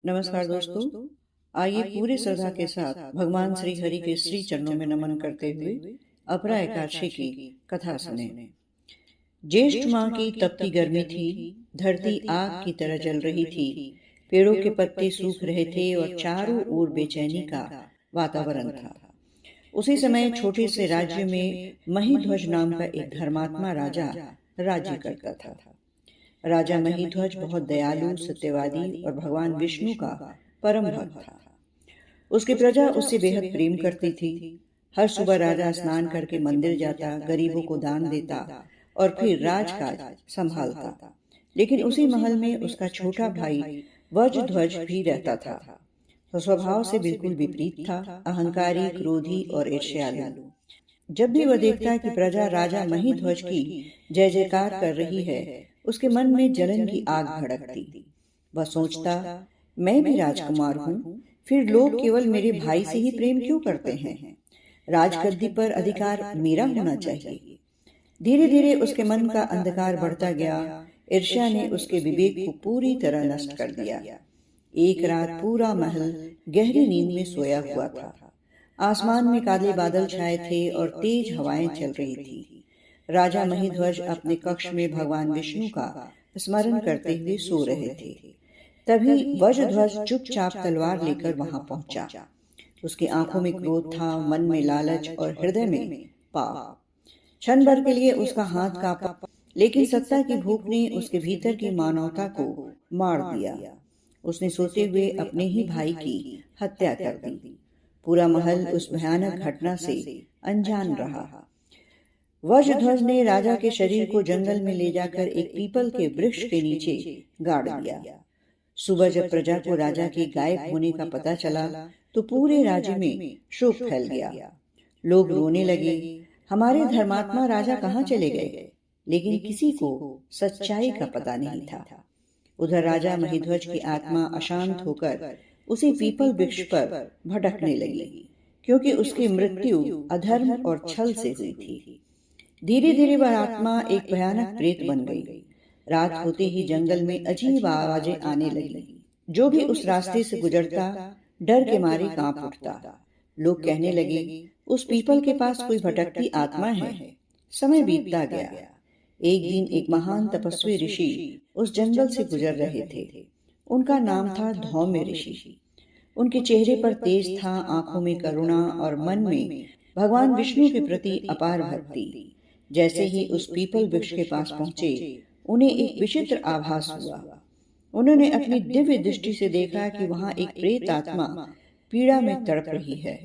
नमस्कार दोस्तों। आइए पूरे श्रद्धा के साथ भगवान श्री हरि के श्री चरणों में नमन करते हुए अपरा एकादशी की कथा सुने। ज्येष्ठ माह की तपती गर्मी थी। धरती आग की तरह जल रही थी। पेड़ों के पत्ते सूख रहे थे और चारों ओर बेचैनी का वातावरण था। उसी समय छोटे से राज्य में महीध्वज नाम का एक धर्मात्मा राजा राज्य करता था। राजा महीध्वज बहुत दयालु, सत्यवादी और भगवान विष्णु का परम भक्त था। उसकी प्रजा उससे बेहद प्रेम करती थी। हर सुबह राजा स्नान करके मंदिर जाता, गरीबों को दान देता और फिर राजकाज संभालता। लेकिन उसी महल में उसका छोटा भाई वज्रध्वज भी रहता था। तो स्वभाव से बिल्कुल विपरीत था, अहंकारी, क्रोधी और ईर्ष्यालु। जब भी वह देखता कि प्रजा राजा महीध्वज की जय जयकार कर रही है, उसके मन में जलन की आग भड़कती। वह सोचता, मैं भी राजकुमार हूँ, फिर लोग केवल मेरे भाई से ही प्रेम क्यों करते हैं? राजगद्दी पर अधिकार मेरा होना चाहिए। धीरे धीरे उसके मन का अंधकार बढ़ता गया। ईर्ष्या ने उसके विवेक को पूरी तरह नष्ट कर दिया। एक रात पूरा महल गहरी नींद में सोया हुआ था। आसमान में काले बादल छाए थे और तेज हवाएं चल रही थी। राजा महीध्वज अपने कक्ष में भगवान विष्णु का स्मरण करते हुए सो रहे थे। तभी वज्रध्वज चुपचाप तलवार लेकर वहां पहुंचा। उसकी आंखों में क्रोध था, मन में लालच और हृदय में पाप। क्षण भर के लिए उसका हाथ कांपा, लेकिन सत्ता की भूख ने उसके भीतर की मानवता को मार दिया। उसने सोते हुए अपने ही भाई की हत्या कर दी। पूरा महल उस भयानक घटना से अनजान रहा। वज्रध्वज ने राजा के शरीर को जंगल में ले जाकर एक पीपल के वृक्ष के नीचे गाड़ दिया। सुबह जब प्रजा को राजा के गायब होने का पता चला तो पूरे राज्य में शोक फैल गया। लोग रोने लगे, हमारे धर्मात्मा राजा कहाँ चले गए? लेकिन किसी को सच्चाई का पता नहीं था। उधर राजा महीध्वज की आत्मा अशांत होकर उसी पीपल वृक्ष पर भटकने लगी, क्योंकि उसकी मृत्यु अधर्म और छल से हुई थी। धीरे धीरे वह आत्मा एक भयानक प्रेत बन गई। रात होते ही जंगल में अजीब आवाजें आने लगी। जो भी उस रास्ते से गुजरता डर के मारे कांप उठता। लोग कहने लगे, उस पीपल के पास कोई भटकती आत्मा है। समय बीतता गया। एक दिन एक महान तपस्वी ऋषि उस जंगल से गुजर रहे थे। उनका नाम था धौम्य ऋषि। उनके चेहरे पर तेज था, आंखों में करुणा और मन में भगवान विष्णु के प्रति अपार भक्ति। जैसे ही उस पीपल वृक्ष के पास पहुंचे, उन्हें एक विचित्र आभास हुआ। उन्होंने अपनी दिव्य दृष्टि से देखा कि वहां एक प्रेत आत्मा पीड़ा में तड़प रही है।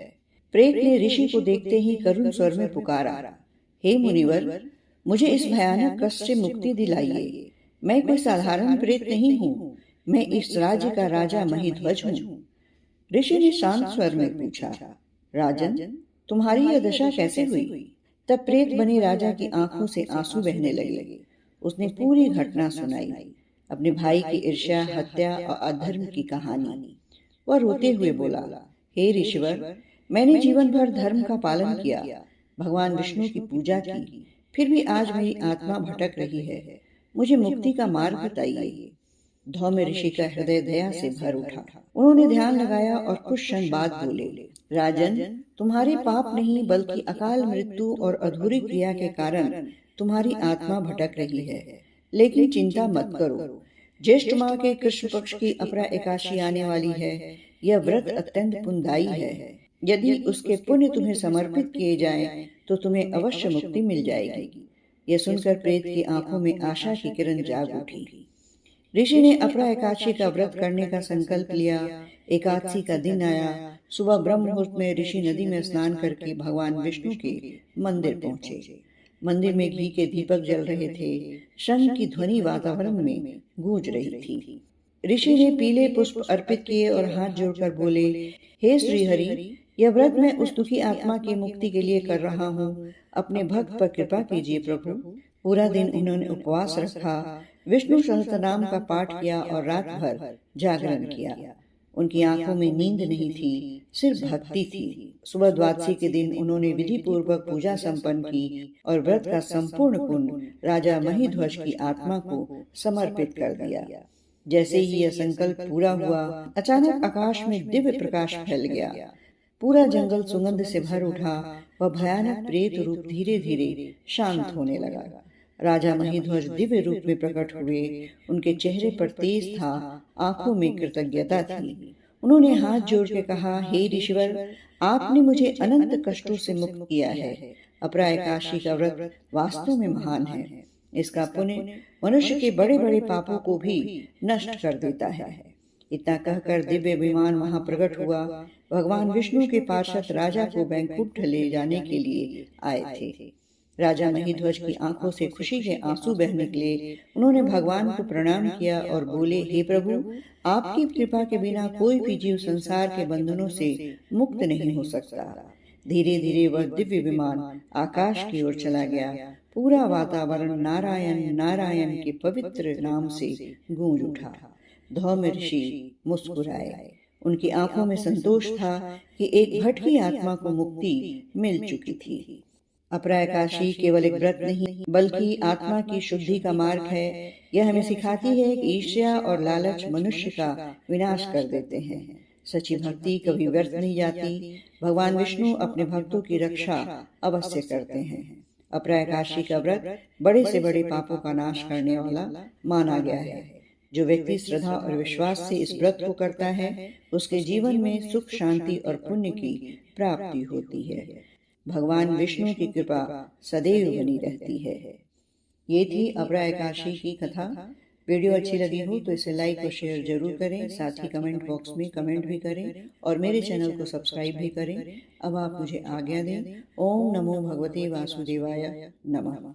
प्रेत ने ऋषि को देखते ही करुण स्वर में पुकारा, हे मुनिवर, मुझे इस भयानक कष्ट से मुक्ति दिलाइए। मैं कोई साधारण प्रेत नहीं हूँ, मैं इस राज्य का राजा महीध्वज हूँ। ऋषि ने शांत स्वर में पूछा, राजन, तुम्हारी यह दशा कैसे हुई? तब प्रेत बने राजा की आंखों से आंसू बहने लगे। उसने पूरी घटना सुनाई, अपने भाई की ईर्ष्या, हत्या और अधर्म की कहानी। वह रोते हुए बोला, हे ऋषिवर, मैंने जीवन भर धर्म का पालन किया, भगवान विष्णु की पूजा की, फिर भी आज मेरी आत्मा भटक रही है। मुझे मुक्ति का मार्ग बताइए। धौम्य ऋषि का हृदय दया से भर उठा। उन्होंने ध्यान लगाया और कुछ क्षण बाद बोले, राजन, तुम्हारे पाप नहीं बल्कि अकाल मृत्यु और अधूरी क्रिया के कारण तुम्हारी आत्मा भटक रही है। लेकिन चिंता मत करो, ज्येष्ठ माह के कृष्ण पक्ष की अपरा एकादशी आने वाली है। यह व्रत अत्यंत पुण्यदायी है। यदि उसके पुण्य तुम्हें समर्पित किए जाएं, तो तुम्हें अवश्य मुक्ति मिल जाएगी। यह सुनकर प्रेत की आंखों में आशा की किरण जाग उठी। ऋषि ने अपरा एकादशी का व्रत करने का संकल्प लिया। एकादशी का दिन आया। सुबह ब्रह्म मुहूर्त में ऋषि नदी में स्नान करके भगवान विष्णु के मंदिर पहुंचे। मंदिर में घी के दीपक जल रहे थे। शंख की ध्वनि वातावरण में गूंज रही थी। ऋषि ने पीले पुष्प अर्पित किए और हाथ जोड़कर बोले, हे श्रीहरि, यह व्रत मैं उस दुखी आत्मा की मुक्ति के लिए कर रहा हूँ। अपने भक्त पर कृपा कीजिए प्रभु। पूरा दिन उन्होंने उपवास रखा, विष्णु सहस्त्रनाम का पाठ किया और रात भर जागरण किया। उनकी आंखों में नींद नहीं थी, सिर्फ भक्ति थी। सुबह द्वादशी के दिन उन्होंने विधि पूर्वक पूजा संपन्न की और व्रत का संपूर्ण पुण्य राजा महीध्वज की आत्मा को समर्पित कर दिया। जैसे ही यह संकल्प पूरा हुआ, अचानक आकाश में दिव्य प्रकाश फैल गया। पूरा जंगल सुगंध से भर उठा। वह भयानक प्रेत रूप धीरे धीरे शांत होने लगा। राजा महिध्वज दिव्य रूप में प्रकट हुए। उनके चेहरे पर तेज था, आंखों में कृतज्ञता थी। उन्होंने हाथ जोड़ के कहा, हे ऋषिवर, आपने मुझे अनंत कष्टों से मुक्त किया है। अपरा एकादशी का व्रत वास्तव में महान है। इसका पुण्य मनुष्य के बड़े बड़े पापों को भी नष्ट कर देता है। इतना कहकर दिव्य विमान वहां प्रकट हुआ। भगवान विष्णु के पार्षद राजा को वैकुंठ ले जाने के लिए आए थे। राजा महिध्वज की आंखों से खुशी के आंसू बह निकले। उन्होंने भगवान को प्रणाम किया और बोले, हे प्रभु, आपकी कृपा के बिना कोई भी जीव संसार के बंधनों से मुक्त नहीं हो सकता। धीरे धीरे वह दिव्य विमान आकाश की ओर चला गया। पूरा वातावरण नारायण नारायण के पवित्र नाम से गूंज उठा। धौम्य ऋषि मुस्कुराए। उनकी आंखों में संतोष था कि एक भटकी आत्मा को मुक्ति मिल चुकी थी। अपरा एकादशी केवल एक व्रत नहीं, बल्कि आत्मा की शुद्धि का मार्ग है। यह हमें सिखाती है कि ईर्ष्या और लालच मनुष्य का विनाश कर देते हैं। सच्ची भक्ति कभी व्यर्थ नहीं जाती। भगवान विष्णु अपने भक्तों की रक्षा अवश्य करते हैं। अपरा एकादशी का व्रत बड़े से बड़े पापों का नाश करने वाला माना गया है। जो व्यक्ति श्रद्धा और विश्वास से इस व्रत को करता है, उसके जीवन में सुख, शांति और पुण्य की प्राप्ति होती है। भगवान विष्णु की कृपा सदैव बनी रहती है। ये थी अपरा एकादशी की कथा। वीडियो अच्छी लगी हो तो इसे लाइक और शेयर जरूर करें। साथ ही कमेंट बॉक्स में कमेंट भी करें और मेरे चैनल को सब्सक्राइब भी करें। अब आप मुझे आज्ञा दें। ओम नमो भगवते वासुदेवाय नमः।